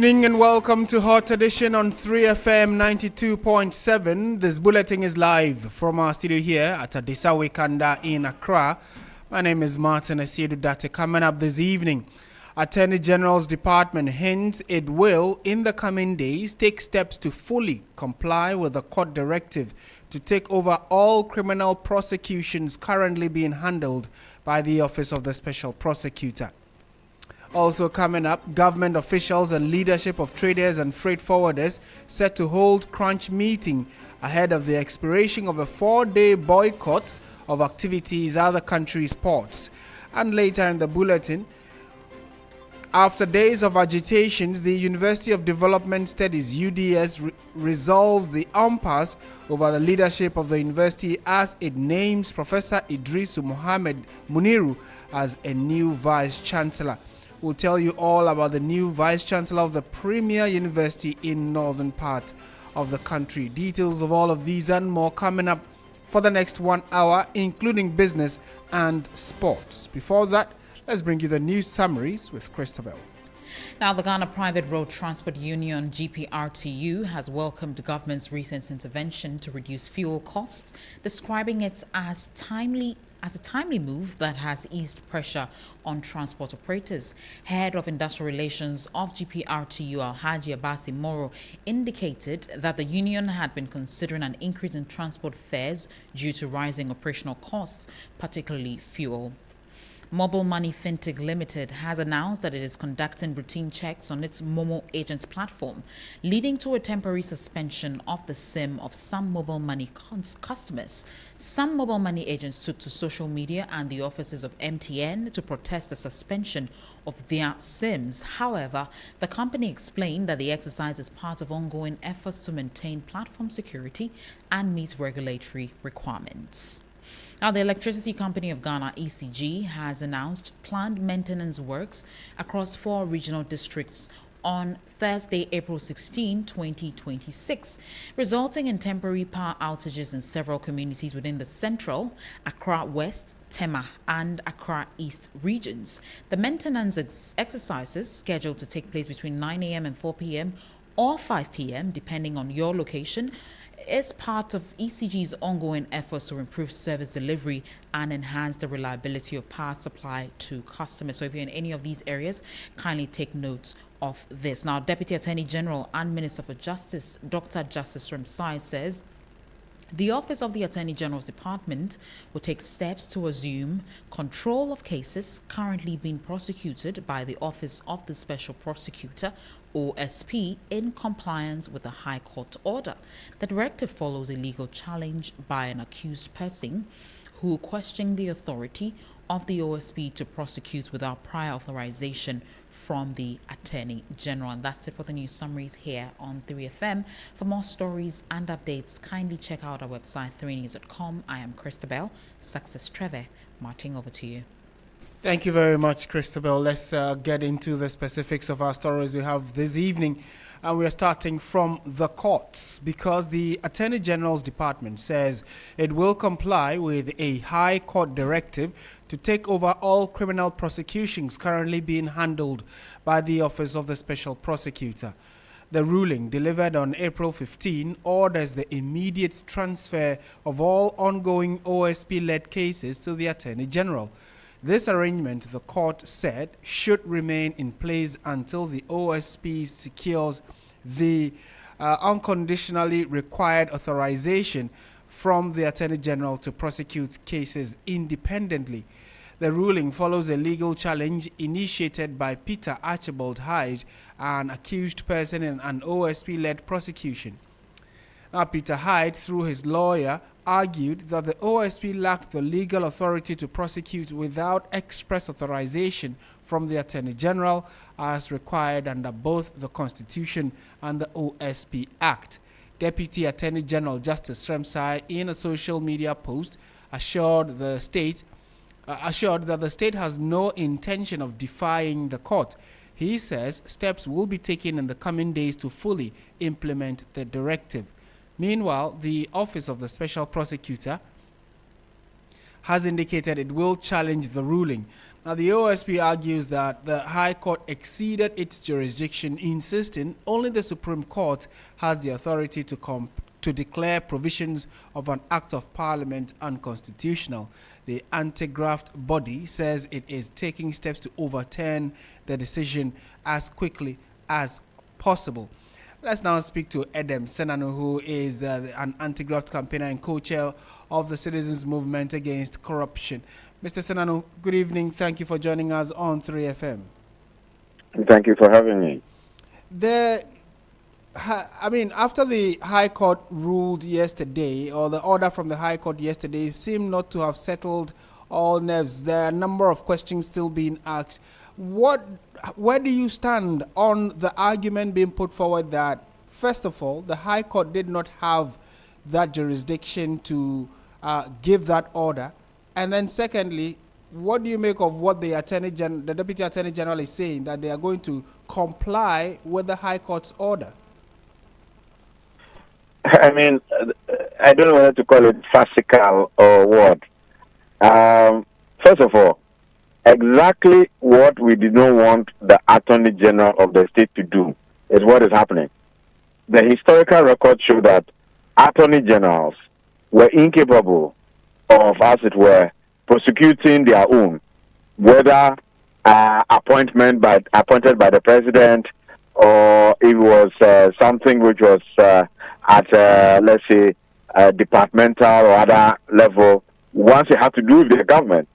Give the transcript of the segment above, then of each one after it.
evening and welcome to Hot Edition on 3FM 92.7. This bulletin is live from our studio here at Adisawe Kanda in Accra. My name is Martin Asiedu-Dartey. Coming up this evening, Attorney General's Department hints it will, in the coming days, take steps to fully comply with the court directive to take over all criminal prosecutions currently being handled by the Office of the Special Prosecutor. Also coming up, government officials and leadership of traders and freight forwarders set to hold crunch meeting ahead of the expiration of a 4-day boycott of activities other countries' ports. And later in the bulletin, after days of agitations, the University of Development Studies UDS resolves the impasse over the leadership of the university as it names Professor Idrisu Mohammed muniru as a new Vice Chancellor. We'll tell you all about the new Vice Chancellor of the premier university in northern part of the country. Details of all of these and more coming up for the next 1 hour, including business and sports. Before that, let's bring you the news summaries with Christabel. Now, the Ghana Private Road Transport Union, GPRTU, has welcomed the government's recent intervention to reduce fuel costs, describing it as a timely move that has eased pressure on transport operators. Head of Industrial Relations of GPRTU, Alhaji Abasi Moro, indicated that the union had been considering an increase in transport fares due to rising operational costs, particularly fuel. Mobile Money Fintech Limited has announced that it is conducting routine checks on its Momo Agents platform, leading to a temporary suspension of the SIM of some mobile money customers. Some mobile money agents took to social media and the offices of MTN to protest the suspension of their SIMs. However, the company explained that the exercise is part of ongoing efforts to maintain platform security and meet regulatory requirements. Now, the Electricity Company of Ghana, ECG, has announced planned maintenance works across 4 regional districts on Thursday, April 16, 2026, resulting in temporary power outages in several communities within the Central, Accra West, Tema, and Accra East regions. The maintenance exercises, scheduled to take place between 9 a.m. and 4 p.m. or 5 p.m., depending on your location, is part of ECG's ongoing efforts to improve service delivery and enhance the reliability of power supply to customers. So if you're in any of these areas, kindly take note of this. Now, Deputy Attorney General and Minister for Justice, Dr. Justice Remsai, says the Office of the Attorney General's Department will take steps to assume control of cases currently being prosecuted by the Office of the Special Prosecutor, OSP, in compliance with the High Court order. The directive follows a legal challenge by an accused person who questioned the authority of the OSP to prosecute without prior authorization from the Attorney General. And that's it for the news summaries here on 3FM. For more stories and updates, kindly check out our website, 3news.com. I am Christabel. Success Treve. Martin, over to you. Thank you very much, Christabel. Let's get into the specifics of our stories we have this evening. And we are starting from the courts because the Attorney General's Department says it will comply with a High Court directive to take over all criminal prosecutions currently being handled by the Office of the Special Prosecutor. The ruling, delivered on April 15, orders the immediate transfer of all ongoing OSP-led cases to the Attorney General. This arrangement, the court said, should remain in place until the OSP secures the unconditionally required authorization from the Attorney General to prosecute cases independently. The ruling follows a legal challenge initiated by Peter Archibald Hyde, an accused person in an OSP-led prosecution. Now, Peter Hyde, through his lawyer, argued that the OSP lacked the legal authority to prosecute without express authorization from the Attorney General as required under both the Constitution and the OSP Act. Deputy Attorney General Justice Remsai, in a social media post, assured that the state has no intention of defying the court. He says steps will be taken in the coming days to fully implement the directive. Meanwhile, the Office of the Special Prosecutor has indicated it will challenge the ruling. Now, the OSP argues that the High Court exceeded its jurisdiction, insisting only the Supreme Court has the authority to declare provisions of an Act of Parliament unconstitutional. The anti-graft body says it is taking steps to overturn the decision as quickly as possible. Let's now speak to Edem Senanu, who is an anti-graft campaigner and co-chair of the Citizens Movement Against Corruption. Mr. Senanu, good evening. Thank you for joining us on 3FM. Thank you for having me. After the High Court ruled yesterday, or the order from the High Court yesterday seemed not to have settled all nerves. There are a number of questions still being asked. Where do you stand on the argument being put forward that, first of all, the High Court did not have that jurisdiction to give that order? And then secondly, what do you make of what the Deputy Attorney General is saying, that they are going to comply with the High Court's order? I mean, I don't know whether to call it farcical or what. First of all, exactly what we did not want the Attorney General of the state to do is what is happening. The historical records show that Attorney Generals were incapable of, as it were, prosecuting their own, whether appointed by the president, or it was something which was at, let's say, departmental or other level. Once it had to do with the government,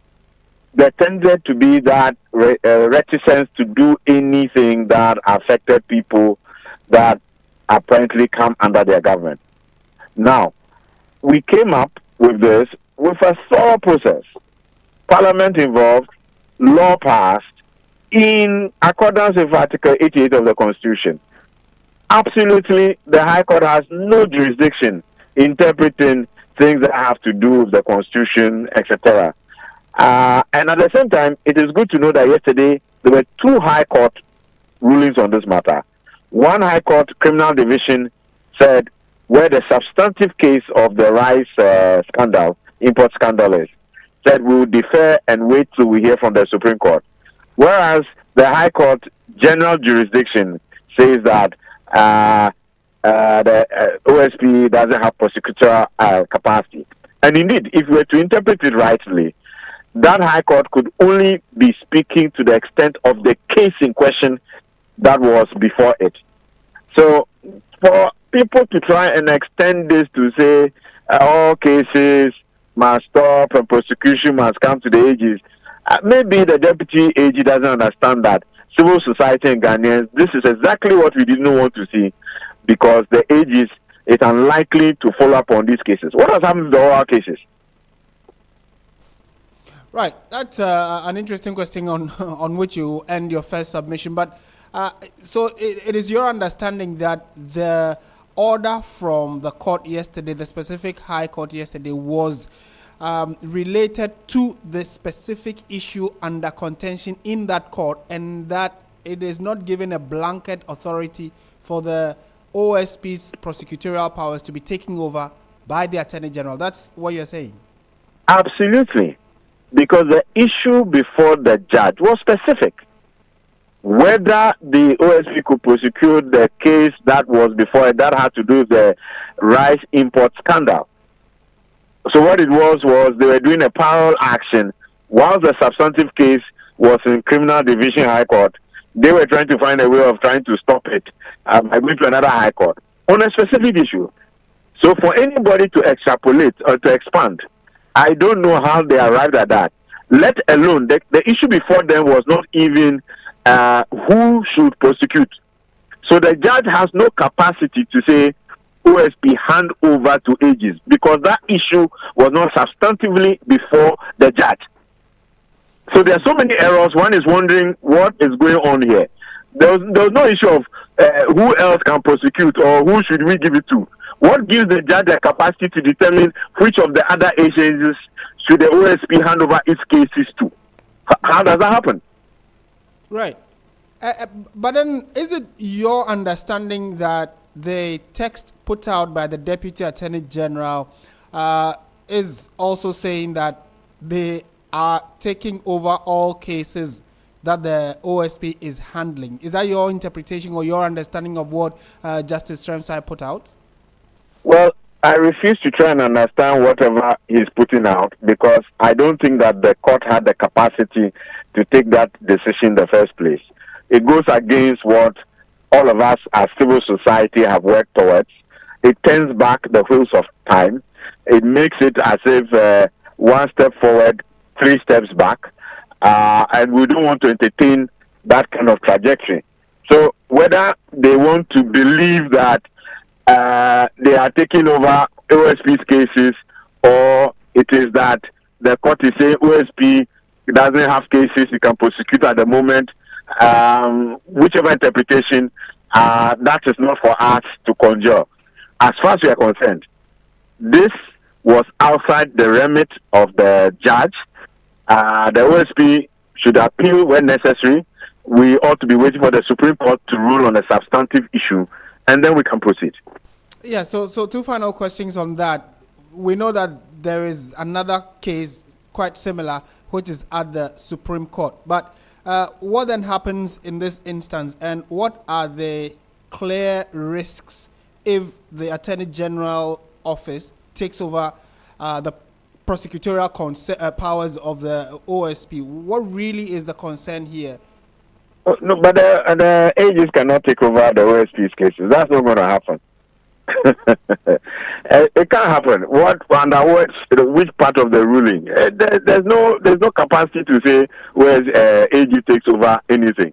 there tended to be that reticence to do anything that affected people that apparently come under their government. Now, we came up with this with a thorough process. Parliament involved, law passed in accordance with Article 88 of the Constitution. Absolutely, the High Court has no jurisdiction interpreting things that have to do with the Constitution, etc. And at the same time, it is good to know that yesterday there were two High Court rulings on this matter. One High Court criminal division said where the substantive case of the rice import scandal is, said we will defer and wait till we hear from the Supreme Court. Whereas the High Court general jurisdiction says that the OSP doesn't have prosecutorial capacity. And indeed, if we were to interpret it rightly, that High Court could only be speaking to the extent of the case in question that was before it. So for people to try and extend this to say all cases must stop and prosecution must come to the ages, maybe the deputy AG doesn't understand that civil society and Ghanaians, this is exactly what we didn't want to see, because the ages is unlikely to follow up on these cases. What has happened to the oral cases? Right, that's an interesting question on which you end your first submission. But so it is your understanding that the order from the court yesterday, the specific High Court yesterday, was related to the specific issue under contention in that court, and that it is not given a blanket authority for the OSP's prosecutorial powers to be taken over by the Attorney General. That's what you're saying? Absolutely. Because the issue before the judge was specific. Whether the OSP could prosecute the case that was before it, that had to do with the rice import scandal. So what it was they were doing a parallel action. While the substantive case was in Criminal Division High Court, they were trying to find a way of trying to stop it by going to another High Court on a specific issue. So for anybody to extrapolate or to expand, I don't know how they arrived at that. Let alone, the issue before them was not even who should prosecute. So the judge has no capacity to say OSP hand over to AGs, because that issue was not substantively before the judge. So there are so many errors. One is wondering what is going on here. There was no issue of who else can prosecute or who should we give it to. What gives the judge the capacity to determine which of the other agencies should the OSP hand over its cases to? How does that happen? Right. But then, is it your understanding that the text put out by the Deputy Attorney General is also saying that the are taking over all cases that the OSP is handling. Is that your interpretation or your understanding of what Justice Treve put out? Well, I refuse to try and understand whatever he's putting out because I don't think that the court had the capacity to take that decision in the first place. It goes against what all of us as civil society have worked towards. It turns back the wheels of time. It makes it as if one step forward, 3 steps back, and we don't want to entertain that kind of trajectory. So whether they want to believe that they are taking over OSP's cases, or it is that the court is saying OSP doesn't have cases, you can prosecute at the moment. Whichever interpretation, that is not for us to conjure. As far as we are concerned, this was outside the remit of the judge. The OSP should appeal when necessary. We ought to be waiting for the Supreme Court to rule on a substantive issue, and then we can proceed. Yeah, so 2 final questions on that. We know that there is another case quite similar, which is at the Supreme Court. But what then happens in this instance, and what are the clear risks if the Attorney General office takes over the prosecutorial powers of the OSP? What really is the concern here? No, but the AGs cannot take over the OSP's cases. That's not going to happen. It can't happen. Which part of the ruling? There's no capacity to say where AG takes over anything.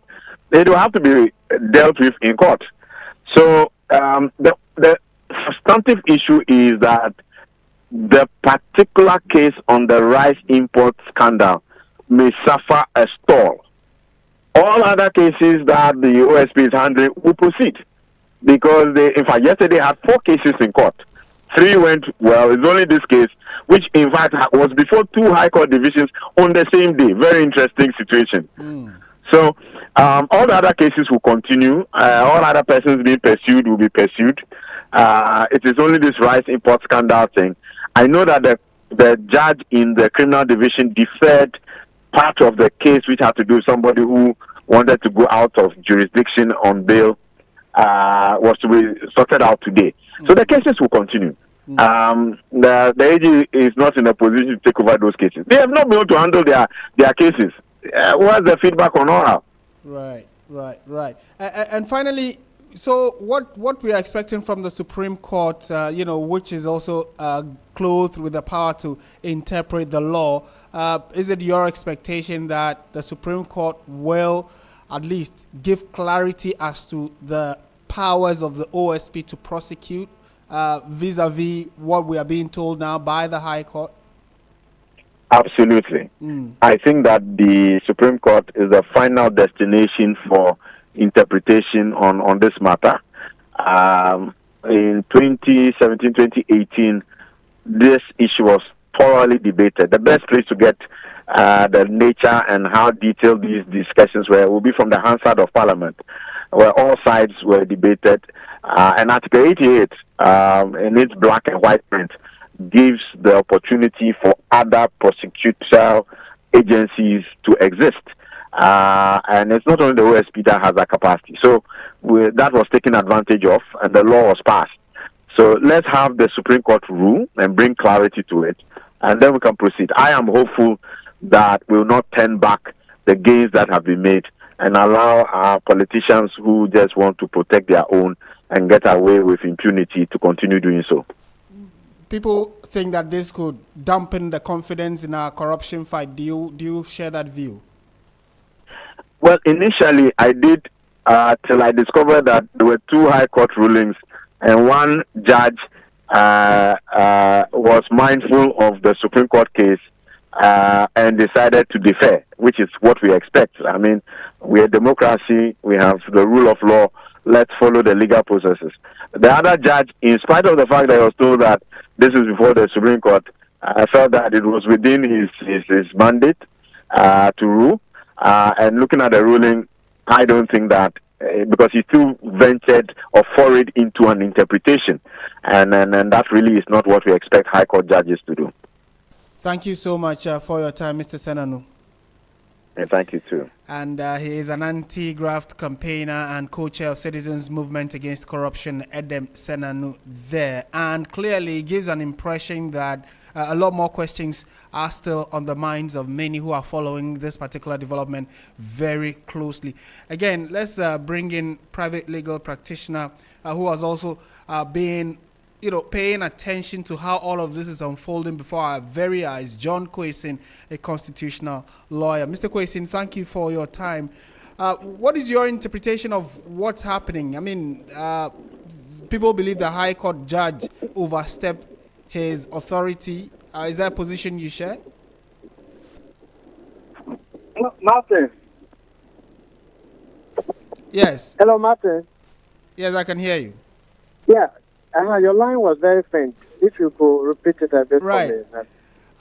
It will have to be dealt with in court. So the substantive issue is that the particular case on the rice import scandal may suffer a stall. All other cases that the OSP is handling will proceed. Because in fact, yesterday had 4 cases in court. 3 went well. It's only this case, which in fact was before 2 high court divisions on the same day. Very interesting situation. So all the other cases will continue. All other persons being pursued will be pursued. It is only this rice import scandal thing. I know that the judge in the criminal division deferred part of the case, which had to do with somebody who wanted to go out of jurisdiction on bail. Was to be sorted out today. So the cases will continue. The AG is not in a position to take over those cases. They have not been able to handle their cases. What's the feedback on all? Right. And finally, so what we are expecting from the Supreme Court, which is also clothed with the power to interpret the law, is it your expectation that the Supreme Court will at least give clarity as to the powers of the OSP to prosecute vis-a-vis what we are being told now by the High Court? Absolutely. I think that the Supreme Court is the final destination for interpretation on this matter. In 2017, 2018, this issue was thoroughly debated. The best place to get the nature and how detailed these discussions were will be from the Hansard of Parliament, where all sides were debated. And Article 88, in its black and white print, gives the opportunity for other prosecutorial agencies to exist. And it's not only the OSP that has that capacity. So that was taken advantage of, and the law was passed. So let's have the Supreme Court rule and bring clarity to it, and then we can proceed. I am hopeful that we will not turn back the gains that have been made and allow our politicians who just want to protect their own and get away with impunity to continue doing so. People think that this could dampen the confidence in our corruption fight. Do you share that view? Well, initially I did, till I discovered that there were 2 high court rulings and one judge was mindful of the Supreme Court case and decided to defer, which is what we expect. I mean, we're a democracy, we have the rule of law, let's follow the legal processes. The other judge, in spite of the fact that he was told that this is before the Supreme Court, felt that it was within his mandate to rule. And looking at the ruling, I don't think that, because he still ventured or forayed into an interpretation. And that really is not what we expect high court judges to do. Thank you so much for your time, Mr. Senanu. And thank you too. And he is an anti-graft campaigner and co-chair of Citizens Movement Against Corruption, Edem Senanu there. And clearly gives an impression that a lot more questions are still on the minds of many who are following this particular development very closely. Again, let's bring in private legal practitioner who has also been paying attention to how all of this is unfolding before our very eyes. John Kwesin, a constitutional lawyer. Mr. Kwesin, thank you for your time. What is your interpretation of what's happening? I mean, people believe the High Court judge overstepped his authority. Is that a position you share? Martin. Yes. Hello, Martin. Yes, I can hear you. Yeah. Your line was very faint. If you could repeat it a bit right. for me.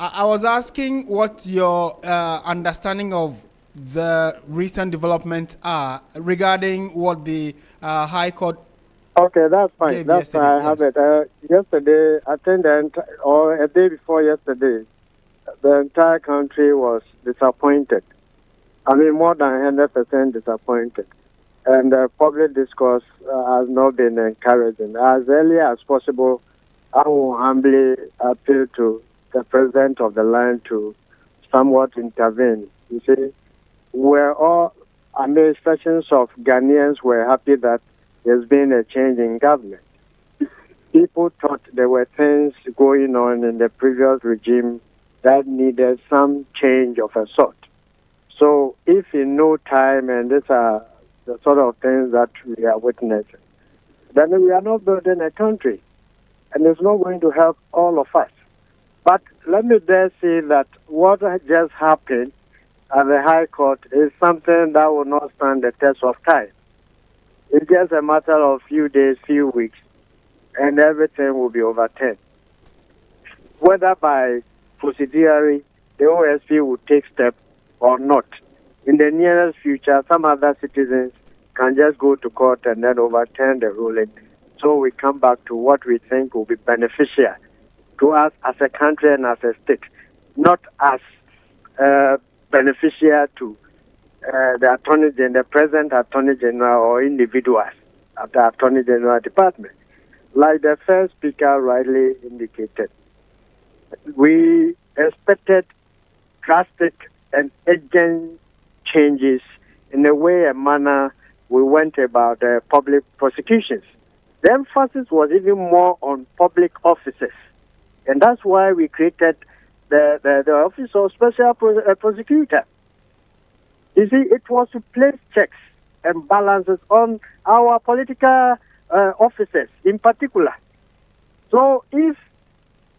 I was asking what your understanding of the recent developments are regarding what the High Court. Okay, that's fine. That's fine. I have it. Yesterday, I think or a day before yesterday, the entire country was disappointed. I mean, more than 100% disappointed. And public discourse has not been encouraging. As early as possible, I will humbly appeal to the president of the land to somewhat intervene. You see, we're all, sections of Ghanaians were happy that there's been a change in government. People thought there were things going on in the previous regime that needed some change of a sort. So if in no time, and these are the sort of things that we are witnessing, then we are not building a country, and it's not going to help all of us. But let me dare say that what just happened at the High Court is something that will not stand the test of time. It's just a matter of few days, few weeks, and everything will be overturned. Whether by procedurally the OSP will take steps or not, in the nearest future, some other citizens can just go to court and then overturn the ruling. So we come back to what we think will be beneficial to us as a country and as a state, not as beneficial to the Attorney General, the present Attorney General, or individuals at the Attorney General Department. Like the first speaker rightly indicated, we expected drastic and urgent changes in the way and manner we went about public prosecutions. The emphasis was even more on public officers, and that's why we created the Office of Special Prosecutor. You see, it was to place checks and balances on our political officers in particular. So if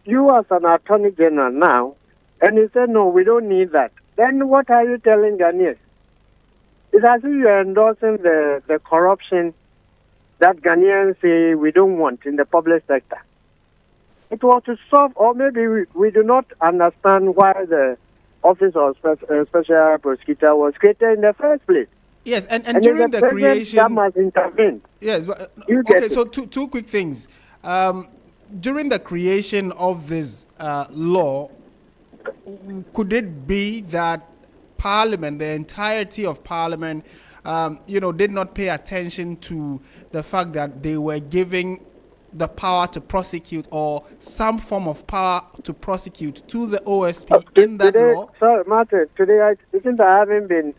you as an Attorney General now, and you say, no, we don't need that, then what are you telling Ghanaians? It's as if you're endorsing the corruption that Ghanaians say we don't want in the public sector. It was to solve, or maybe we do not understand why the Office of Special Prosecutor was created in the first place. Yes, and during the creation... That must intervene. Yes, okay, so two quick things. During the creation of this law, could it be that Parliament, the entirety of Parliament, did not pay attention to the fact that they were giving the power to prosecute or some form of power to prosecute to the OSP in that law? Sorry, Martin, today since I haven't been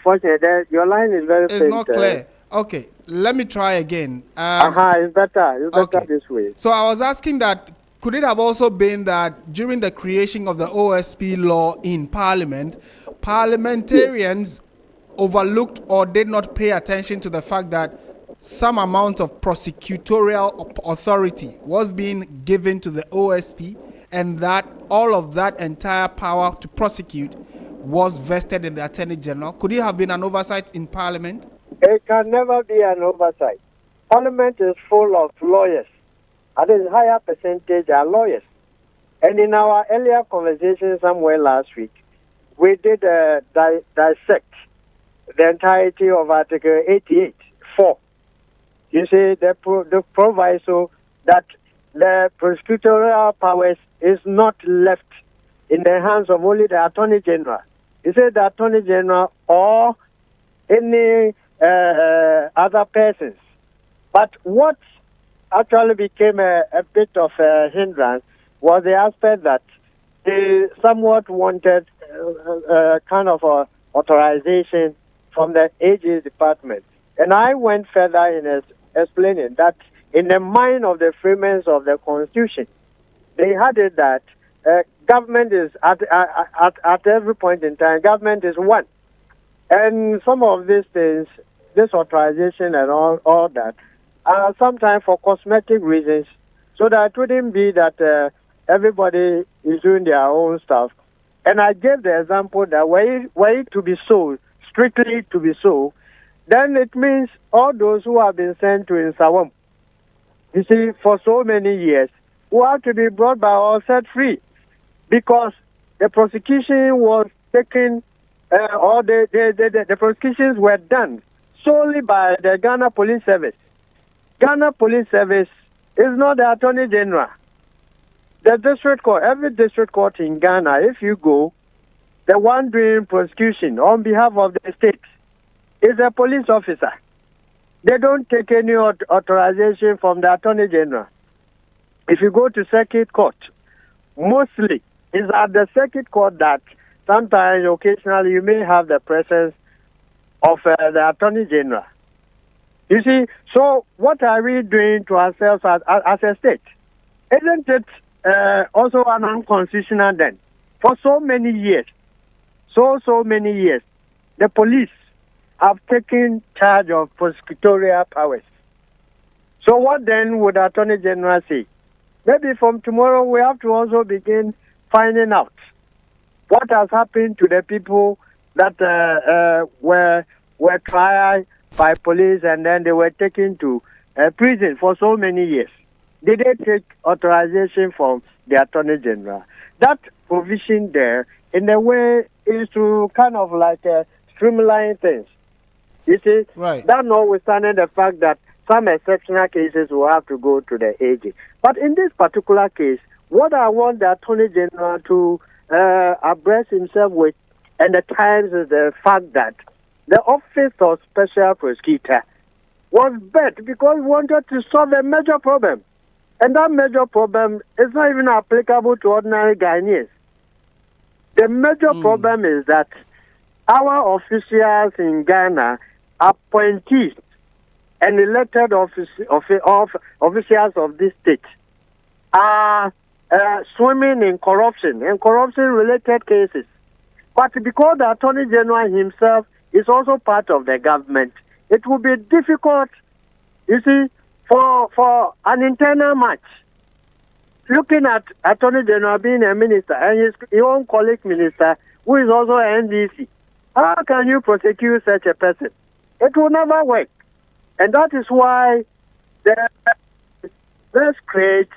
fortunate, your line is very faint. It's not clear. Okay, let me try again. It's better. It's better this way. So I was asking that, could it have also been that during the creation of the OSP law in Parliament, parliamentarians overlooked or did not pay attention to the fact that some amount of prosecutorial authority was being given to the OSP, and that all of that entire power to prosecute was vested in the Attorney General? Could it have been an oversight in Parliament? It can never be an oversight. Parliament is full of lawyers. At a higher percentage are lawyers. And in our earlier conversation somewhere last week, we did dissect the entirety of Article 88.4. You see, the proviso that the prosecutorial powers is not left in the hands of only the Attorney General. He said the Attorney General or any other persons. But what actually became a bit of a hindrance was the aspect that they somewhat wanted kind of a authorization from the AG department. And I went further in explaining that in the mind of the framers of the Constitution, they had it that government is at every point in time, government is one. And some of these things, this authorization and all that, are sometimes for cosmetic reasons, so that it wouldn't be that everybody is doing their own stuff. And I gave the example that were it to be so, strictly to be so, then it means all those who have been sent to Nsawam, you see, for so many years, who have to be brought back or set free, because the prosecution was taken, or the prosecutions were done solely by the Ghana Police Service. Ghana Police Service is not the Attorney General. The district court, every district court in Ghana, if you go, the one doing prosecution on behalf of the state is a police officer. They don't take any authorization from the Attorney General. If you go to circuit court, mostly it's at the circuit court that sometimes, occasionally, you may have the presence of the Attorney General. You see, so what are we doing to ourselves as a state? Isn't it also an unconstitutional then? For so many years, so many years, the police have taken charge of prosecutorial powers. So what then would the Attorney General say? Maybe from tomorrow we have to also begin finding out what has happened to the people that were tried by police and then they were taken to prison for so many years. Did they take authorization from the Attorney General? That provision there, in a way, is to kind of like streamline things. You see, right. That notwithstanding the fact that some exceptional cases will have to go to the AG. But in this particular case, what I want the Attorney General to abreast himself with and the times is the fact that the Office of Special Prosecutor was bet because we wanted to solve a major problem. And that major problem is not even applicable to ordinary Ghanaians. The major problem is that our officials in Ghana, appointees and elected officials of this state, are swimming in corruption and corruption-related cases. But because the Attorney General himself is also part of the government, it will be difficult, you see, for an internal match. Looking at Attorney General being a minister and his own colleague minister, who is also an NDC, how can you prosecute such a person? It will never work. And that is why let's create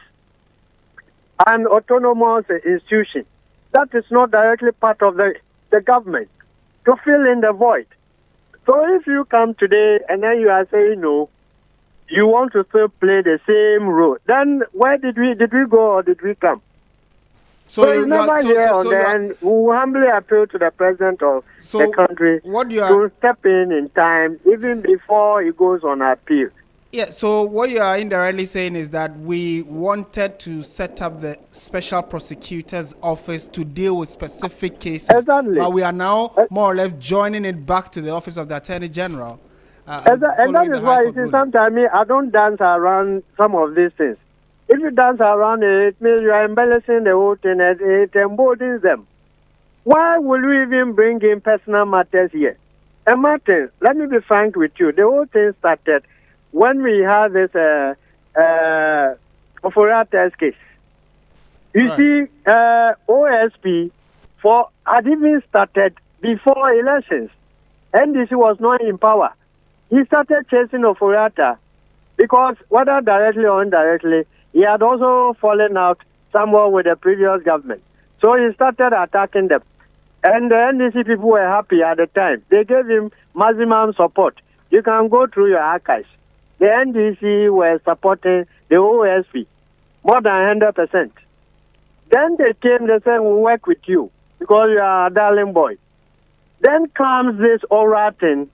an autonomous institution that is not directly part of the government to fill in the void. So if you come today and then you are saying no, you want to still play the same role, then where did we go or did we come? So it's never here on the end. We will humbly appeal to the president of the country to step in time, even before he goes on appeal. Yeah, so what you are indirectly saying is that we wanted to set up the Special Prosecutor's Office to deal with specific cases. Exactly. But we are now more or less joining it back to the Office of the Attorney General. And that is why, you see, sometimes I don't dance around some of these things. If you dance around it, it means you are embellishing the whole thing and it emboldens them. Why will you even bring in personal matters here? And Martin, let me be frank with you. The whole thing started when we had this Oforiatta test case. You see, OSP had even started before elections. NDC was not in power. He started chasing Oforiatta because, whether directly or indirectly, he had also fallen out somewhere with the previous government. So he started attacking them. And the NDC people were happy at the time. They gave him maximum support. You can go through your archives. The NDC were supporting the OSP more than 100%. Then they came, they said, we'll work with you because you are a darling boy. Then comes this oral thing.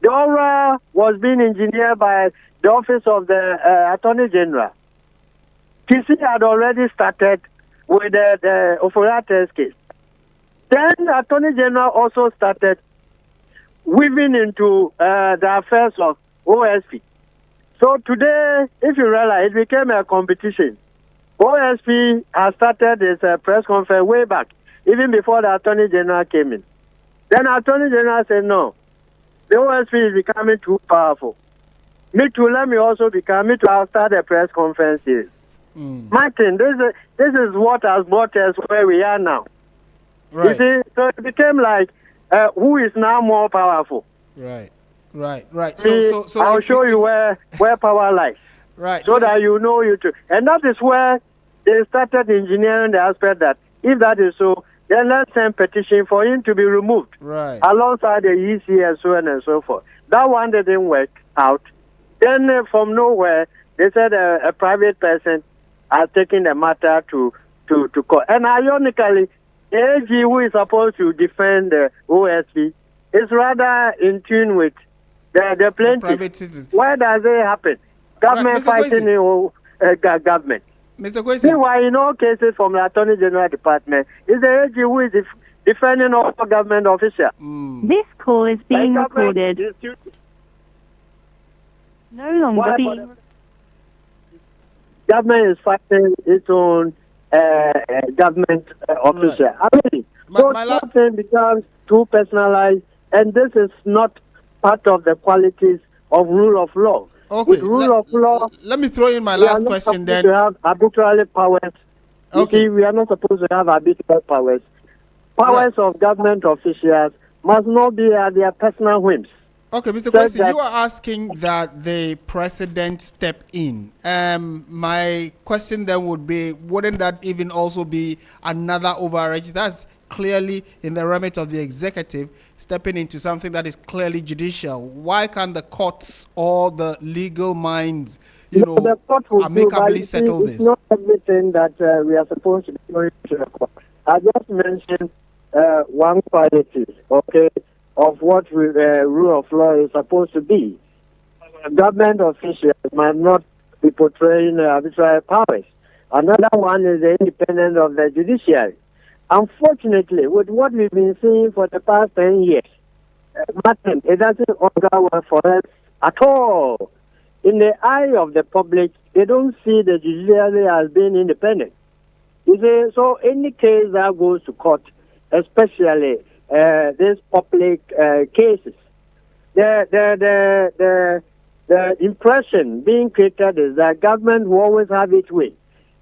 The oral was being engineered by the Office of the Attorney General. TC had already started with the Oforiate's case. Then the Attorney General also started weaving into the affairs of OSP. So today, if you realize, it became a competition. OSP has started this press conference way back, even before the Attorney General came in. Then the Attorney General said, no, the OSP is becoming too powerful. Me too, let me also become, me too, I'll start a press conference series. Martin, this is what has brought us where we are now. Right. You see, so it became like, who is now more powerful? Right. So I'll show you where power lies. Right. So that you know you too. And that is where they started engineering the aspect that if that is so, then let's send petition for him to be removed. Right. Alongside the EC and so on and so forth. That one didn't work out. Then from nowhere, they said a private person has taken the matter to court. And ironically, the AG who is supposed to defend the OSP is rather in tune with the plaintiff. Why does it happen? Government fighting government. Mr. Kwesi. Meanwhile, in all cases from the Attorney General Department, is the AG who is defending all government officials. This call is being recorded. No longer being. Government is fighting its own government official. Right. I mean, so something becomes too personalized, and this is not part of the qualities of rule of law. Okay. With rule of law, let me throw in my last question then. We are not supposed to have arbitrary powers. Okay. You see, we are not supposed to have arbitrary powers. Powers of government officials must not be at their personal whims. Okay, Mr. Kwesi, you are asking that the president step in. My question then would be, wouldn't that even also be another overreach? That's clearly in the remit of the executive, stepping into something that is clearly judicial. Why can't the courts or the legal minds, the court will amicably settle this? It's not everything that we are supposed to be going to the court. I just mentioned one quality, okay, of what rule of law is supposed to be. Government officials might not be portraying arbitrary powers. Another one is the independence of the judiciary. Unfortunately, with what we've been seeing for the past 10 years, Martin, it doesn't augur well for us at all. In the eye of the public, they don't see the judiciary as being independent. You see, so any case that goes to court, especially these public cases, the impression being created is that government will always have its way.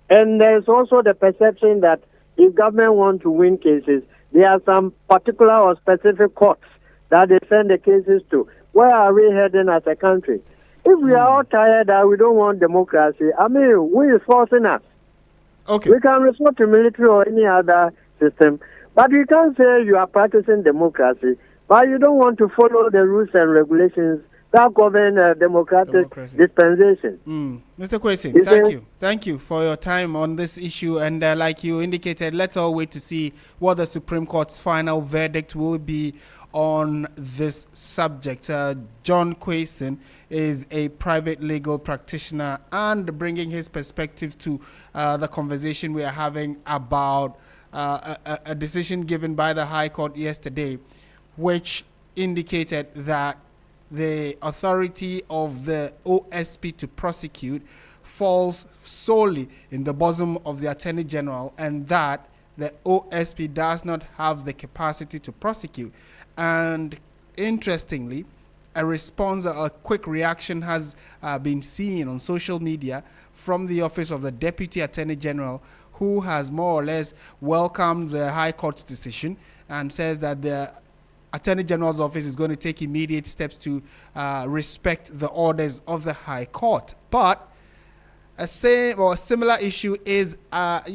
And there's also the perception that if government want to win cases, there are some particular or specific courts that they send the cases to. Where are we heading as a country? If we are all tired that we don't want democracy, I mean, who is forcing us? Okay. We can resort to military or any other system, but you can't say you are practicing democracy, but you don't want to follow the rules and regulations that govern democratic dispensation. Mr. Kwesi, thank you for your time on this issue. And like you indicated, let's all wait to see what the Supreme Court's final verdict will be on this subject. John Kwesi is a private legal practitioner and bringing his perspective to the conversation we are having about a decision given by the High Court yesterday, which indicated that the authority of the OSP to prosecute falls solely in the bosom of the Attorney General, and that the OSP does not have the capacity to prosecute. And interestingly, a quick reaction has been seen on social media from the Office of the Deputy Attorney General, who has more or less welcomed the High Court's decision and says that the Attorney General's office is going to take immediate steps to respect the orders of the High Court. But a similar issue is, at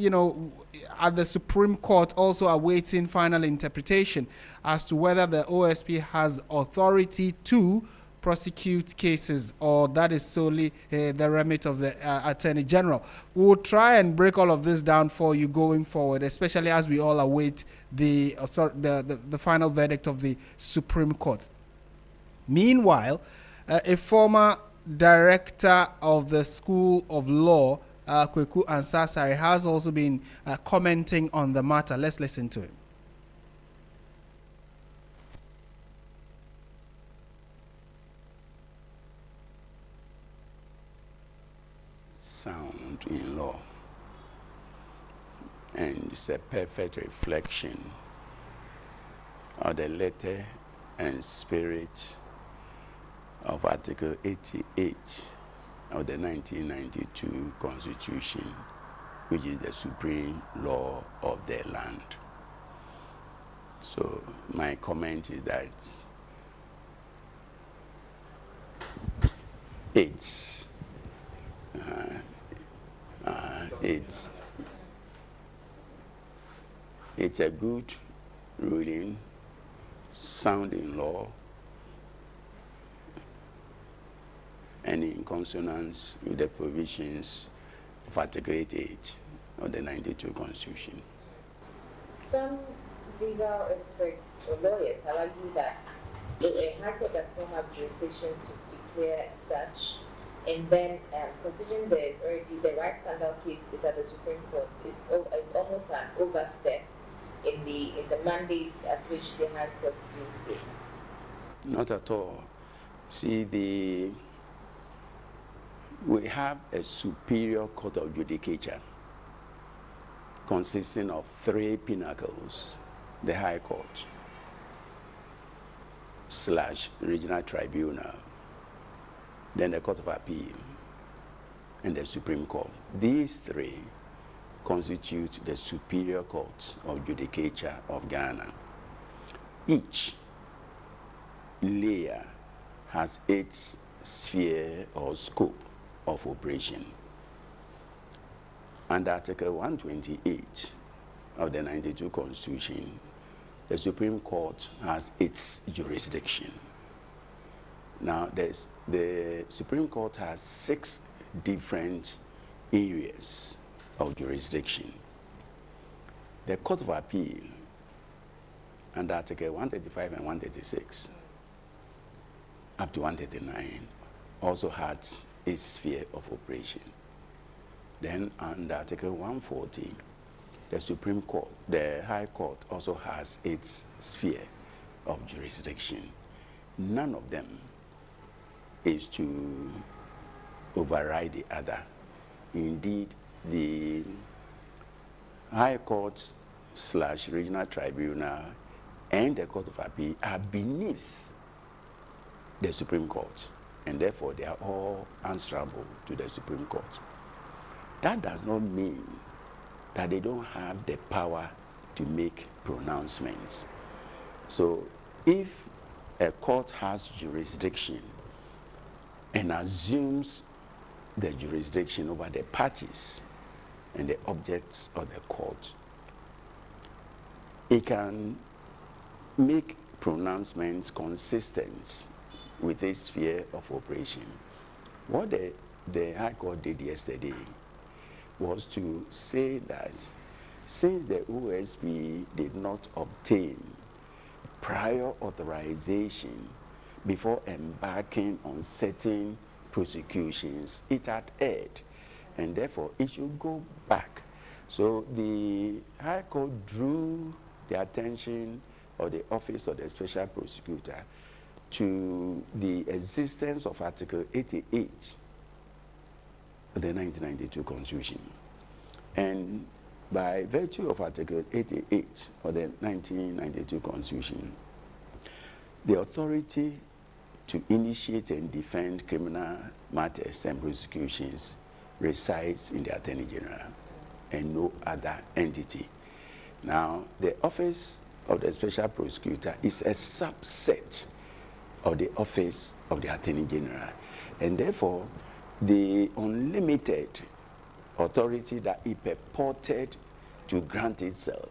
the Supreme Court also awaiting final interpretation as to whether the OSP has authority to prosecute cases, or that is solely the remit of the Attorney General. We'll try and break all of this down for you going forward, especially as we all await the final verdict of the Supreme Court. Meanwhile, a former director of the School of Law, Kweku Ansasari, has also been commenting on the matter. Let's listen to him. Sound in law, and it's a perfect reflection of the letter and spirit of Article 88 of the 1992 Constitution, which is the supreme law of the land. So my comment is that it's a good ruling, sound in law, and in consonance with the provisions of Article 88 of the 92 Constitution. Some legal experts or lawyers have argued that a High Court does not have jurisdiction to declare such, and then considering there's already the right scandal case is at the Supreme Court, it's almost an overstep in the mandates at which the High Court deals with. Not at all. See, we have a superior court of judicature consisting of three pinnacles: the High Court / Regional Tribunal, then the Court of Appeal, and the Supreme Court. These three constitute the superior court of judicature of Ghana. Each layer has its sphere or scope of operation. Under Article 128 of the 92 Constitution, the Supreme Court has its jurisdiction. Now, the Supreme Court has 6 different areas of jurisdiction. The Court of Appeal, under Article 135 and 136, up to 139, also has its sphere of operation. Then under Article 140, the Supreme Court, the High Court also has its sphere of jurisdiction. None of them is to override the other. Indeed, the High Court / Regional Tribunal and the Court of Appeal are beneath the Supreme Court, and therefore they are all answerable to the Supreme Court. That does not mean that they don't have the power to make pronouncements. So if a court has jurisdiction and assumes the jurisdiction over the parties and the objects of the court, it can make pronouncements consistent with its sphere of operation. What the High Court did yesterday was to say that since the OSP did not obtain prior authorization before embarking on certain prosecutions, it had erred, and therefore it should go back. So the High Court drew the attention of the Office of the Special Prosecutor to the existence of Article 88 of the 1992 Constitution. And by virtue of Article 88 of the 1992 Constitution, the authority to initiate and defend criminal matters and prosecutions resides in the Attorney General and no other entity. Now, the Office of the Special Prosecutor is a subset of the Office of the Attorney General, and therefore the unlimited authority that it purported to grant itself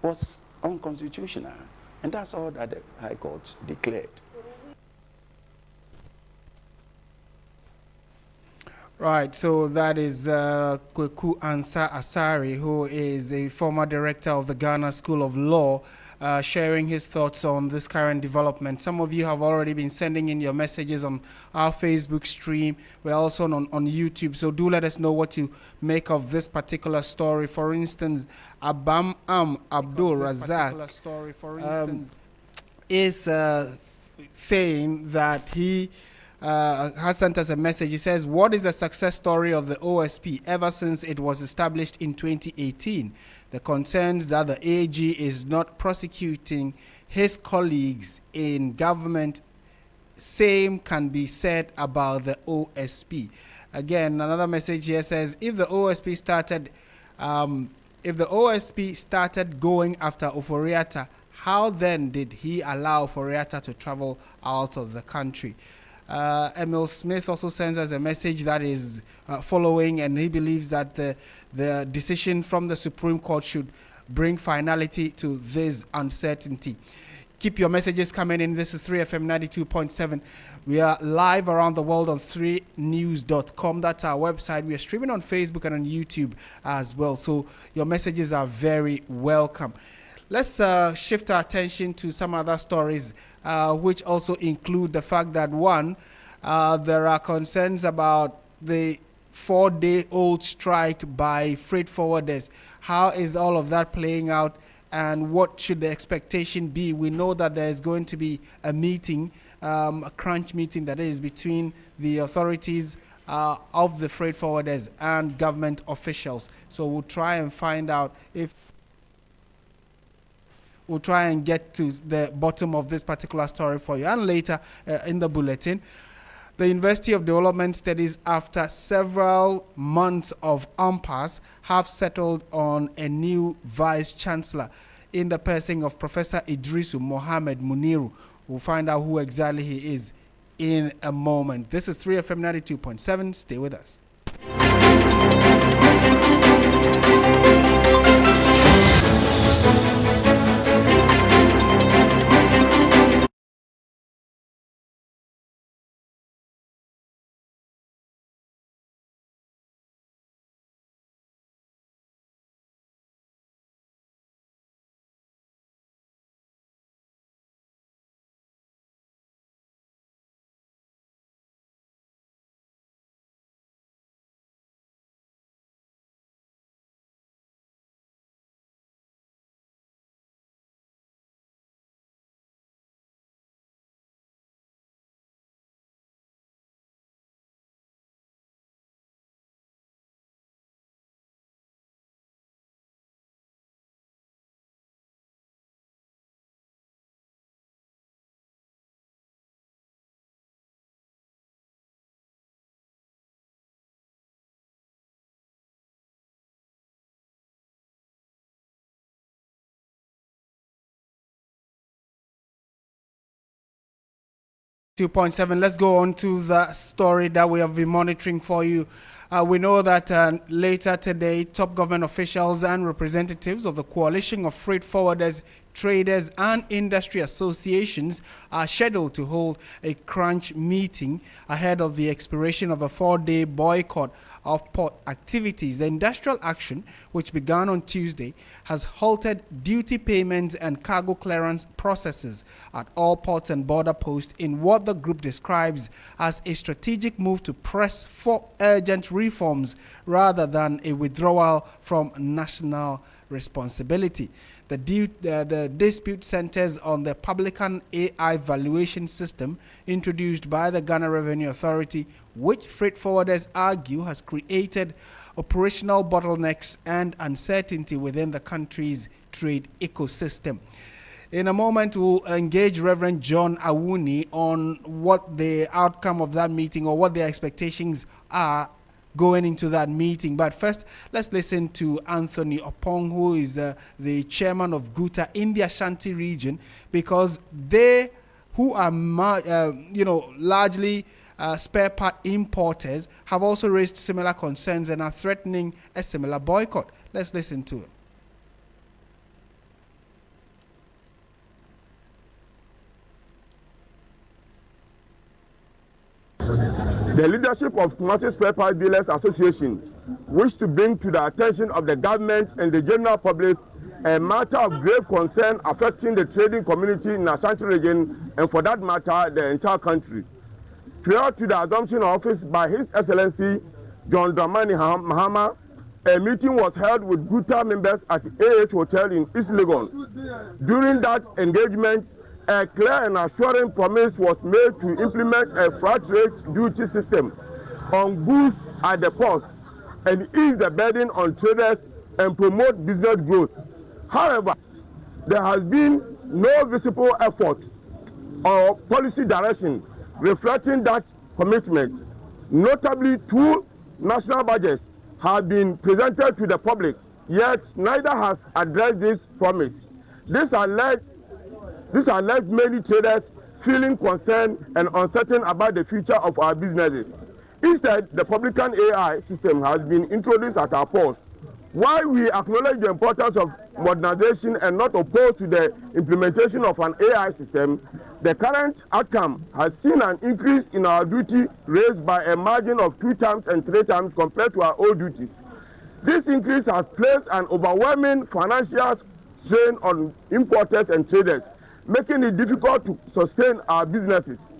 was unconstitutional, and that's all that the High Court declared. Right, so that is Kweku Ansa Asari, who is a former director of the Ghana School of Law, sharing his thoughts on this current development. Some of you have already been sending in your messages on our Facebook stream. We're also on YouTube, so do let us know what you make of this particular story. For instance, Abam Abdul Razak is saying that he has sent us a message. He says, what is the success story of the OSP ever since it was established in 2018? The concerns that the AG is not prosecuting his colleagues in government, same can be said about the OSP. Again, another message here says, if the OSP started going after Oforiatta, how then did he allow Oforiatta to travel out of the country? Emil Smith also sends us a message that is following, and he believes that the decision from the Supreme Court should bring finality to this uncertainty. Keep your messages coming in. This is 3FM 92.7. We are live around the world on 3news.com. That's our website. We are streaming on Facebook and on YouTube as well. So your messages are very welcome. Let's shift our attention to some other stories, which also include the fact that, one, there are concerns about the 4-day-old strike by freight forwarders. How is all of that playing out, and what should the expectation be? We know that there is going to be a meeting, a crunch meeting that is between the authorities of the freight forwarders and government officials. So we'll try and find out if we'll try and get to the bottom of this particular story for you. And later in the bulletin, the University of Development Studies, after several months of impasse, have settled on a new Vice Chancellor in the person of Professor Idrisu Mohammed Muniru. We'll find out who exactly he is in a moment. This is 3FM 92.7. Stay with us. 2.7. Let's go on to the story that we have been monitoring for you. We know that later today, top government officials and representatives of the coalition of freight forwarders, traders, and industry associations are scheduled to hold a crunch meeting ahead of the expiration of a 4-day boycott of port activities. The industrial action, which began on Tuesday, has halted duty payments and cargo clearance processes at all ports and border posts in what the group describes as a strategic move to press for urgent reforms rather than a withdrawal from national responsibility. The dispute centers on the Publican AI valuation system introduced by the Ghana Revenue Authority, which freight forwarders argue has created operational bottlenecks and uncertainty within the country's trade ecosystem. In a moment, we'll engage Reverend John Awuni on what the outcome of that meeting or what their expectations are going into that meeting. But first, let's listen to Anthony Opong, who is the chairman of GUTA in the Ashanti region, because they, who are largely spare part importers, have also raised similar concerns and are threatening a similar boycott. Let's listen to it. The leadership of Kumasi Spare Part Dealers Association wish to bring to the attention of the government and the general public a matter of grave concern affecting the trading community in Ashanti region and, for that matter, the entire country. Prior to the assumption of office by His Excellency John Dramani Mahama, a meeting was held with GUTA members at AH Hotel in East Legon. During that engagement, a clear and assuring promise was made to implement a flat rate duty system on goods at the ports and ease the burden on traders and promote business growth. However, there has been no visible effort or policy direction reflecting that commitment. Notably, 2 national budgets have been presented to the public, yet neither has addressed this promise. This has led many traders feeling concerned and uncertain about the future of our businesses. Instead, the publican AI system has been introduced at our ports. While we acknowledge the importance of modernization and not opposed to the implementation of an AI system, the current outcome has seen an increase in our duty raised by a margin of 2 times and 3 times compared to our old duties. This increase has placed an overwhelming financial strain on importers and traders, making it difficult to sustain our businesses.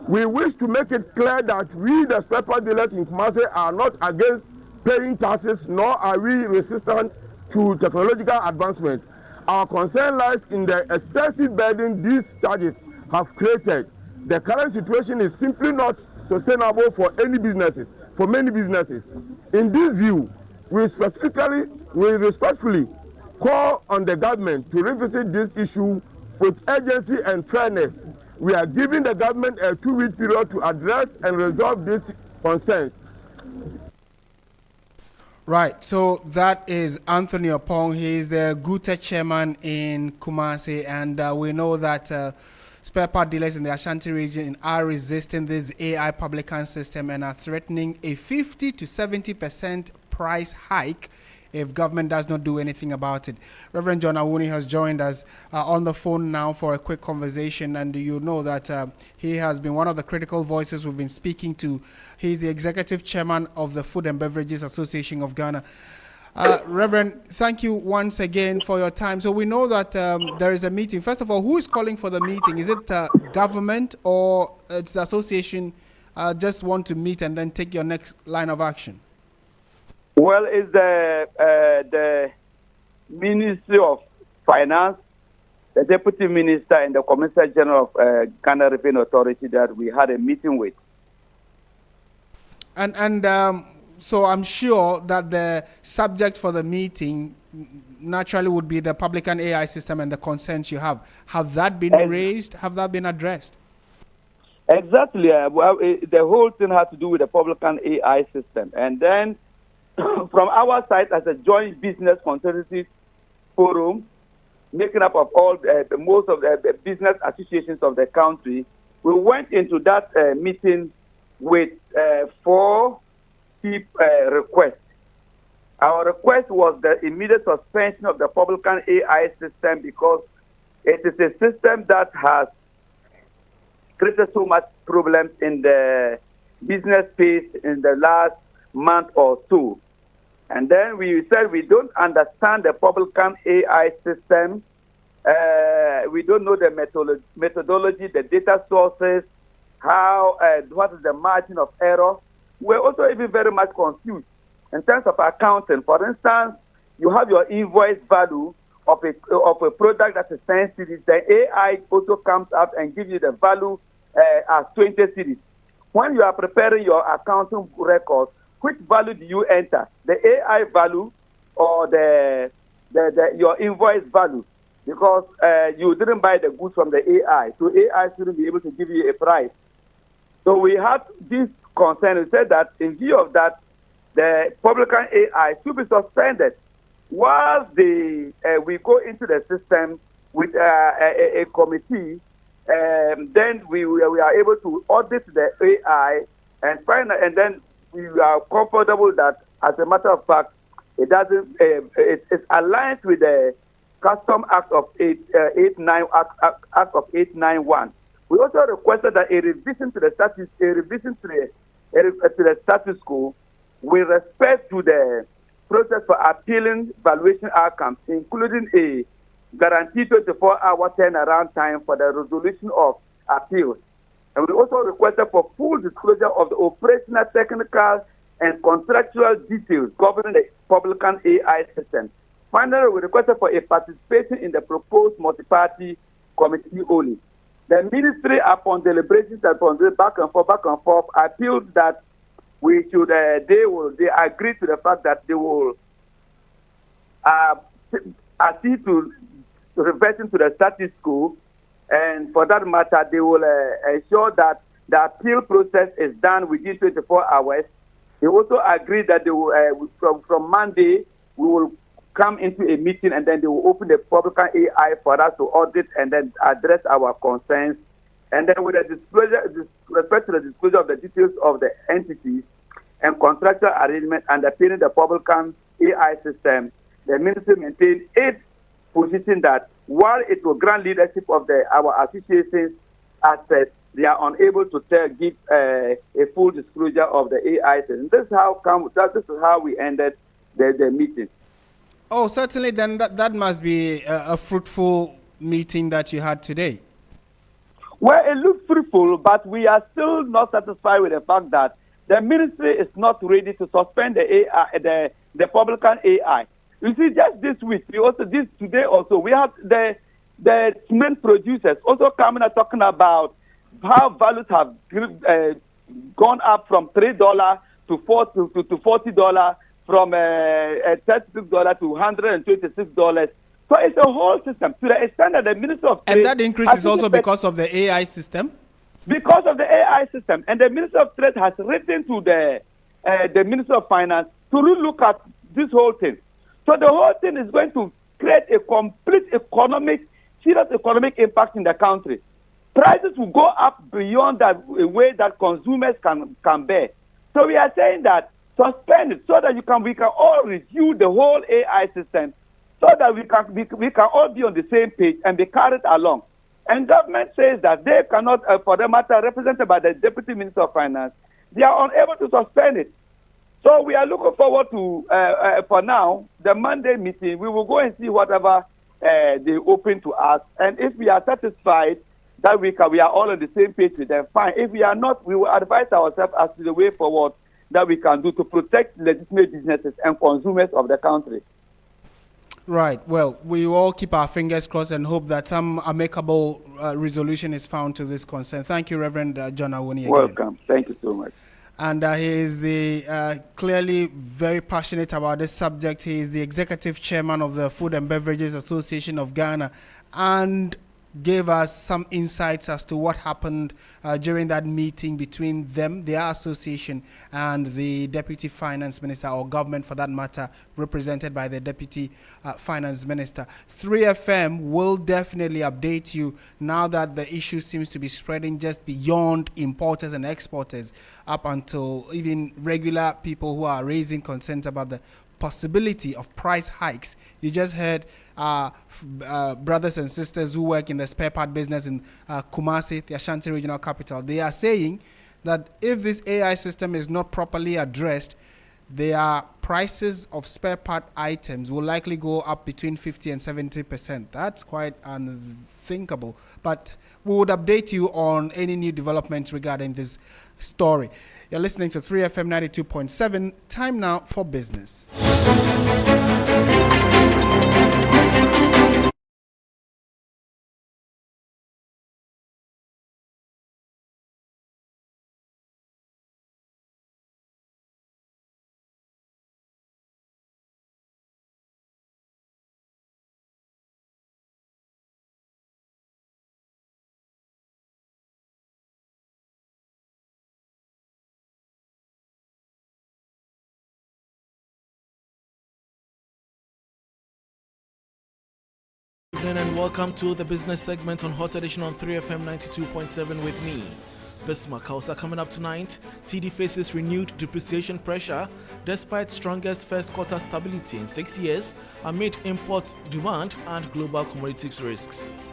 We wish to make it clear that we, the spare part dealers in Kumasi, are not against paying taxes, nor are we resistant to technological advancement. Our concern lies in the excessive burden these charges have created. The current situation is simply not sustainable for many businesses. In this view, we respectfully call on the government to revisit this issue with urgency and fairness. We are giving the government a 2-week period to address and resolve these concerns. Right, so that is Anthony Opong. He is the GUTA chairman in Kumasi, and we know that spare part dealers in the Ashanti region are resisting this AI publican system and are threatening a 50 to 70% price hike if government does not do anything about it. Reverend John Awuni has joined us on the phone now for a quick conversation, and you know that he has been one of the critical voices we've been speaking to. He's the executive chairman of the Food and Beverages Association of Ghana. Reverend, thank you once again for your time. So we know that there is a meeting. First of all, who is calling for the meeting? Is it government or it's the association just want to meet and then take your next line of action? Well, it's the Ministry of Finance, the Deputy Minister, and the Commissioner General of Ghana Revenue Authority that we had a meeting with. And so I'm sure that the subject for the meeting naturally would be the publican AI system and the concerns you have. Have that been raised? Have that been addressed? Exactly. Well, the whole thing has to do with the publican AI system. And then from our side, as a joint business consultative forum, making up of all most of the business associations of the country, we went into that meeting with 4 key requests. Our request was the immediate suspension of the publican AI system because it is a system that has created so much problems in the business space in the last month or so. And then we said we don't understand the publican AI system. We don't know the methodology, the data sources, how, what is the margin of error. We're also even very much confused in terms of accounting. For instance, you have your invoice value of a product that is 10 cedis. The AI also comes up and gives you the value as 20 cedis. When you are preparing your accounting records, which value do you enter? The AI value or your invoice value? Because you didn't buy the goods from the AI, so AI shouldn't be able to give you a price. So we had this concern. We said that in view of that, the publican AI should be suspended while we go into the system with a committee. Then we are able to audit the AI and find, and then we are comfortable that, as a matter of fact, it doesn't. It's aligned with the Custom Act of 891. We also requested that a revision to the statutes, a revision to the status quo with respect to the process for appealing valuation outcomes, including a guaranteed 24-hour turnaround time for the resolution of appeals. And we also requested for full disclosure of the operational, technical, and contractual details governing the Republican AI system. Finally, we requested for a participation in the proposed multi-party committee only. The ministry, upon deliberations and upon back and forth, appealed that we should, they agree to the fact that they will accede to reverting to the status quo, and for that matter, they will ensure that the appeal process is done within 24 hours. They also agreed that they will, from Monday, we will come into a meeting and then they will open the Republican AI for us to audit and then address our concerns. And then with the disclosure, respect to the disclosure of the details of the entities and contractual arrangement underpinning the Republican AI system, the ministry maintained its position that while it will grant leadership of our associations assets, they are unable to give a full disclosure of the AI system. This is how we ended the meeting. Oh, certainly. Then that must be a fruitful meeting that you had today. Well, it looks fruitful, but we are still not satisfied with the fact that the ministry is not ready to suspend the AI, the Republican AI. You see, just this week, today also, we have the cement producers also coming and talking about how values have gone up from $3 to $40, from $36 to $126. So it's a whole system to the extent that the Minister of Trade... And that increase is also because of the AI system? Because of the AI system. And the Minister of Trade has written to the Minister of Finance to look at this whole thing. So the whole thing is going to create a complete serious economic impact in the country. Prices will go up beyond that way that consumers can bear. So we are saying that suspend it so that we can all review the whole AI system, so that we can all be on the same page and be carried along. And government says that they cannot, for the matter represented by the Deputy Minister of Finance, they are unable to suspend it. So we are looking forward to, for now, the Monday meeting. We will go and see whatever they open to us. And if we are satisfied that we are all on the same page with them, fine. If we are not, we will advise ourselves as to the way forward that we can do to protect legitimate businesses and consumers of the country. Right. Well, we will all keep our fingers crossed and hope that some amicable resolution is found to this concern. Thank you, Reverend John Awoni. Again. Welcome. Thank you so much. And he is clearly very passionate about this subject. He is the executive chairman of the Food and Beverages Association of Ghana, and gave us some insights as to what happened during that meeting between them, their association, and the Deputy Finance Minister, or government for that matter, represented by the Deputy Finance Minister. 3FM will definitely update you now that the issue seems to be spreading just beyond importers and exporters, up until even regular people who are raising concerns about the possibility of price hikes. You just heard brothers and sisters who work in the spare part business in Kumasi, the Ashanti regional capital. They are saying that if this AI system is not properly addressed, their prices of spare part items will likely go up between 50 and 70%. That's quite unthinkable. But we would update you on any new developments regarding this story. You're listening to 3FM 92.7. Time now for business. And welcome to the business segment on Hot Edition on 3FM 92.7 with me, Bismarck. Also coming up tonight, CD faces renewed depreciation pressure despite strongest first quarter stability in 6 years amid import demand and global commodities risks.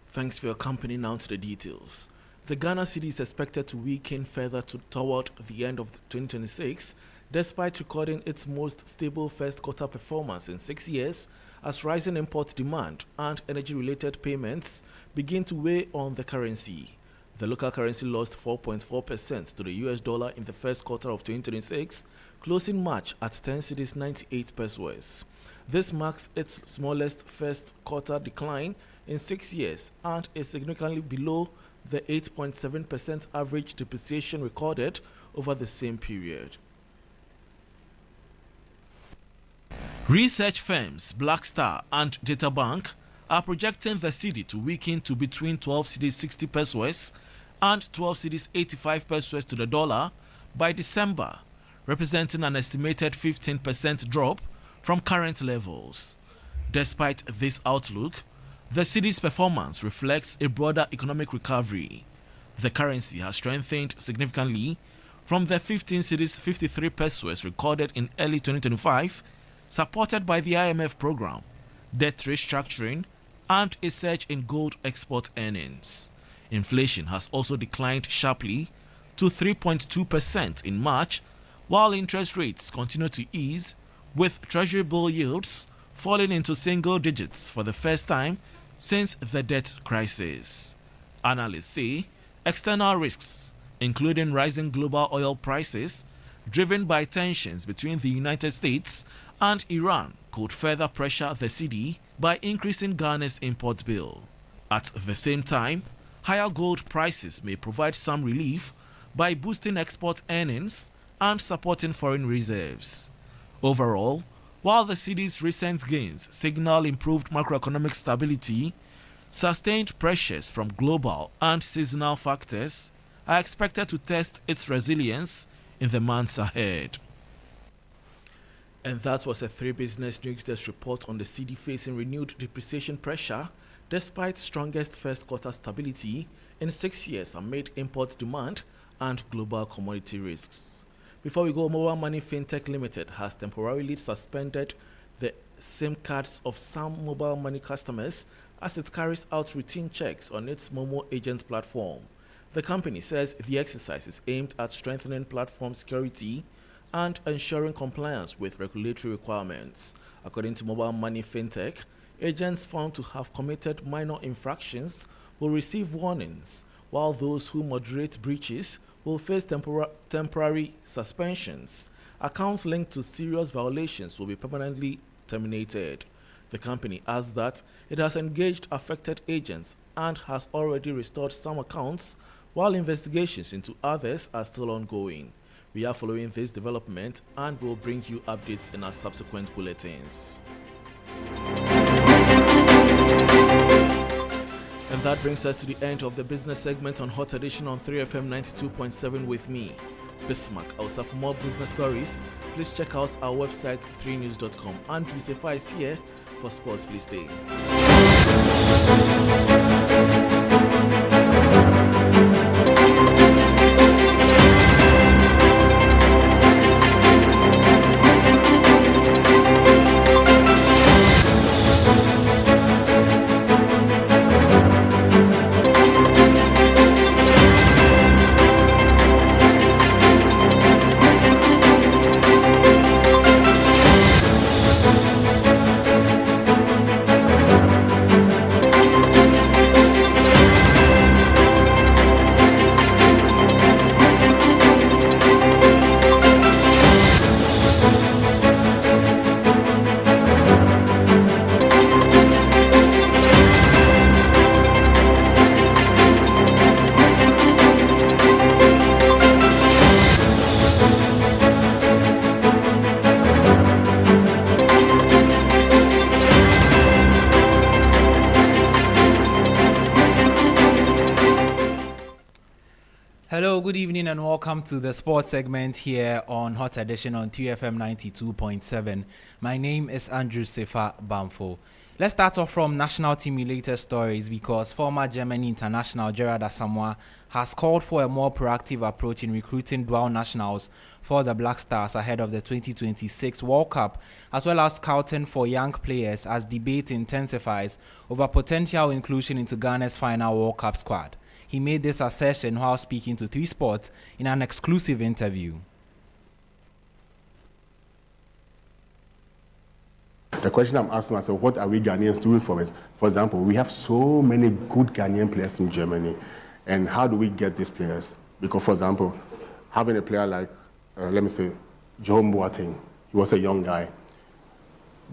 Thanks for your company. Now to the details. The Ghana cedi is expected to weaken further toward the end of 2026, despite recording its most stable first quarter performance in 6 years, as rising import demand and energy-related payments begin to weigh on the currency. The local currency lost 4.4% to the US dollar in the first quarter of 2026, closing March at 10 cedis 98 pesos. This marks its smallest first quarter decline in 6 years and is significantly below the 8.7% average depreciation recorded over the same period. Research firms Blackstar and Databank are projecting the cedi to weaken to between 12 cedis 60 pesos and 12 cedis 85 pesos to the dollar by December, representing an estimated 15% drop from current levels. Despite this outlook, the cedi's performance reflects a broader economic recovery. The currency has strengthened significantly from the 15 cedis 53 pesos recorded in early 2025, supported by the IMF program, debt restructuring, and a surge in gold export earnings. Inflation has also declined sharply to 3.2% in March, while interest rates continue to ease, with Treasury bill yields falling into single digits for the first time since the debt crisis. Analysts say external risks, including rising global oil prices, driven by tensions between the United States and Iran, could further pressure the cedi by increasing Ghana's import bill. At the same time, higher gold prices may provide some relief by boosting export earnings and supporting foreign reserves. Overall, while the cedi's recent gains signal improved macroeconomic stability, sustained pressures from global and seasonal factors are expected to test its resilience in the months ahead. And that was a 3 Business News Desk report on the cedi facing renewed depreciation pressure despite strongest first quarter stability in 6 years amid import demand and global commodity risks. Before we go, Mobile Money Fintech Limited has temporarily suspended the SIM cards of some mobile money customers as it carries out routine checks on its Momo agent platform. The company says the exercise is aimed at strengthening platform security and ensuring compliance with regulatory requirements. According to Mobile Money Fintech, agents found to have committed minor infractions will receive warnings, while those who moderate breaches will face temporary suspensions. Accounts linked to serious violations will be permanently terminated. The company adds that it has engaged affected agents and has already restored some accounts, while investigations into others are still ongoing. We are following this development and will bring you updates in our subsequent bulletins. And that brings us to the end of the business segment on Hot Edition on 3FM 92.7 with me, Bismarck. Also, for more business stories, please check out our website 3news.com. Andrew Sefa is here for sports. Please stay. Hello, good evening and welcome to the sports segment here on Hot Edition on 3FM 92.7. My name is Andrew Sefa Bamfo. Let's start off from national team related stories because former Germany international Gerard Asamoah has called for a more proactive approach in recruiting dual nationals for the Black Stars ahead of the 2026 World Cup, as well as scouting for young players as debate intensifies over potential inclusion into Ghana's final World Cup squad. He made this assertion while speaking to 3 Sports in an exclusive interview. The question I'm asking myself, what are we Ghanaians doing for it? For example, we have so many good Ghanaian players in Germany, and how do we get these players? Because, for example, having a player like, let me say, John Boateng, he was a young guy.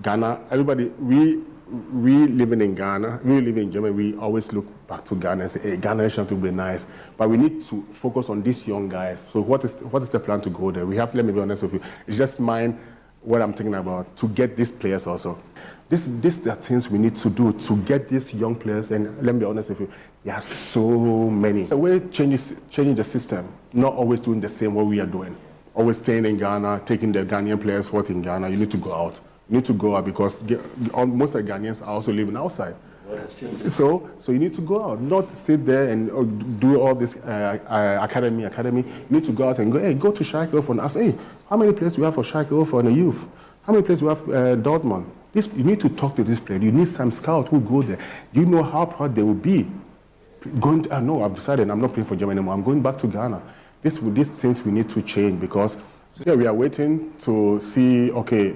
Ghana, everybody, we living in Ghana, we live in Germany, we always look back to Ghana and say, hey, Ghana nation to be nice. But we need to focus on these young guys. So what is the plan to go there? We have, let me be honest with you, it's just mine, what I'm thinking about, to get these players also. This are things we need to do to get these young players, and let me be honest with you, there are so many. The way changing the system, not always doing the same what we are doing. Always staying in Ghana, taking the Ghanaian players what in Ghana, you need to go out. You need to go out because most of the Ghanaians are also living outside. So you need to go out, not sit there and do all this academy. You need to go out and go to Schalke and ask, hey, how many players do you have for Schalke for the youth? How many players do you have Dortmund? You need to talk to this player. You need some scout who go there. Do you know how proud they will be? No, I've decided I'm not playing for Germany anymore. I'm going back to Ghana. These things we need to change because we are waiting to see, okay,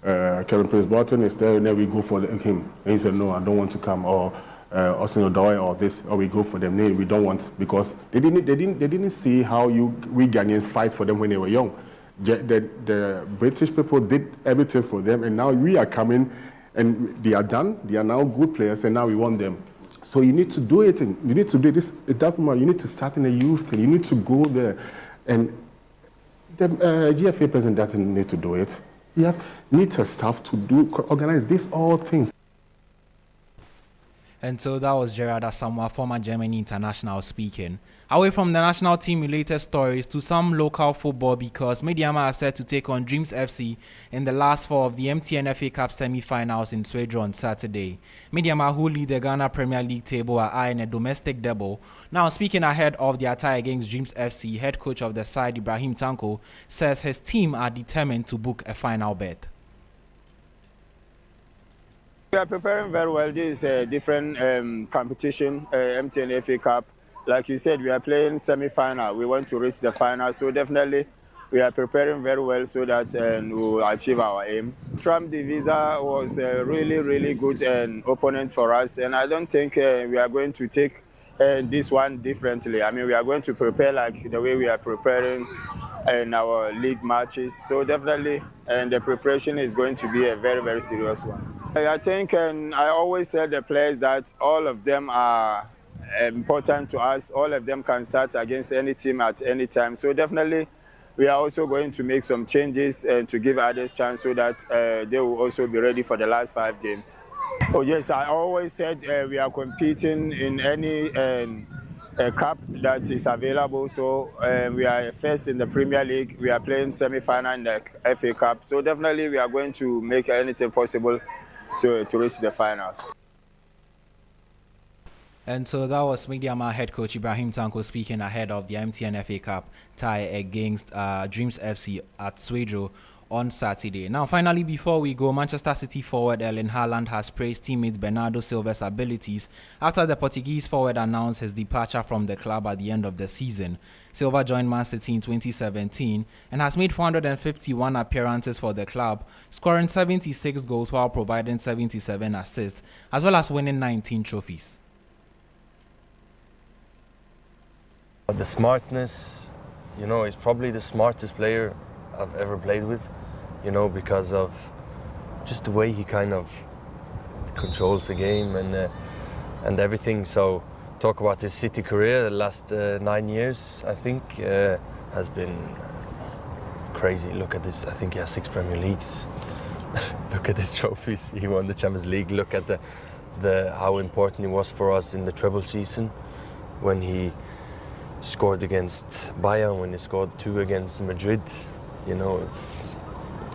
Kevin Prince Barton is there, and then we go for him. And he said, no, I don't want to come, or Asiedu-Dartey, or this, or we go for them. No, we don't want, because they didn't see how we Ghanaians fight for them when they were young. The British people did everything for them, and now we are coming, and they are done. They are now good players, and now we want them. So you need to do it. And you need to do this. It doesn't matter. You need to start in the youth, and you need to go there. And the GFA president doesn't need to do it. You need her staff to organize all things. And so that was Gerard Asamoah, former Germany international, speaking. Away from the national team-related stories to some local football, because Mediama are set to take on Dreams FC in the last 4 of the MTN FA Cup semi-finals in Suejo on Saturday. Mediama, who lead the Ghana Premier League table, are eyeing a domestic double. Now, speaking ahead of their tie against Dreams FC, head coach of the side, Ibrahim Tanko, says his team are determined to book a final berth. We are preparing very well. This is a different competition, MTN FA Cup. Like you said, we are playing semi-final. We want to reach the final, so definitely we are preparing very well so that we will achieve our aim. Trump Divisa was a really, really good opponent for us, and I don't think we are going to take this one differently. I mean, we are going to prepare like the way we are preparing in our league matches. So definitely, the preparation is going to be a very, very serious one. I think, and I always tell the players that all of them are important to us. All of them can start against any team at any time. So definitely, we are also going to make some changes to give others chance so that they will also be ready for the last 5 games. Oh yes, I always said we are competing in any cup that is available. So we are first in the Premier League. We are playing semi-final in the FA Cup. So definitely, we are going to make anything possible to reach the finals. And so that was Mediama head coach Ibrahim Tanko speaking ahead of the MTN FA Cup tie against Dreams FC at Suejo on Saturday. Now, finally, before we go, Manchester City forward Erling Haaland has praised teammate Bernardo Silva's abilities after the Portuguese forward announced his departure from the club at the end of the season. Silva joined Man City in 2017 and has made 451 appearances for the club, scoring 76 goals while providing 77 assists, as well as winning 19 trophies. The smartness, he's probably the smartest player I've ever played with, because of just the way he kind of controls the game and everything. So talk about his City career, the last 9 years, I think, has been crazy. Look at this, I think he has 6 Premier Leagues. Look at his trophies. He won the Champions League. Look at how important he was for us in the treble season when he scored against Bayern, when he scored 2 against Madrid.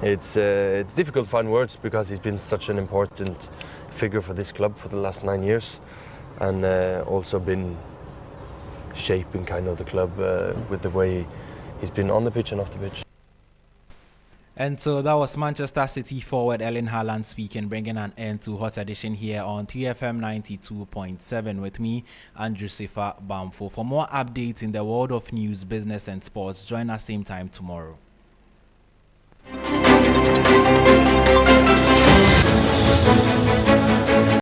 It's difficult to find words because he's been such an important figure for this club for the last 9 years, and also been shaping kind of the club with the way he's been on the pitch and off the pitch. And so that was Manchester City forward Erling Haaland speaking, bringing an end to Hot Edition here on 3FM 92.7 with me, Andrew Sefa Bamfo. For more updates in the world of news, business and sports, join us same time tomorrow.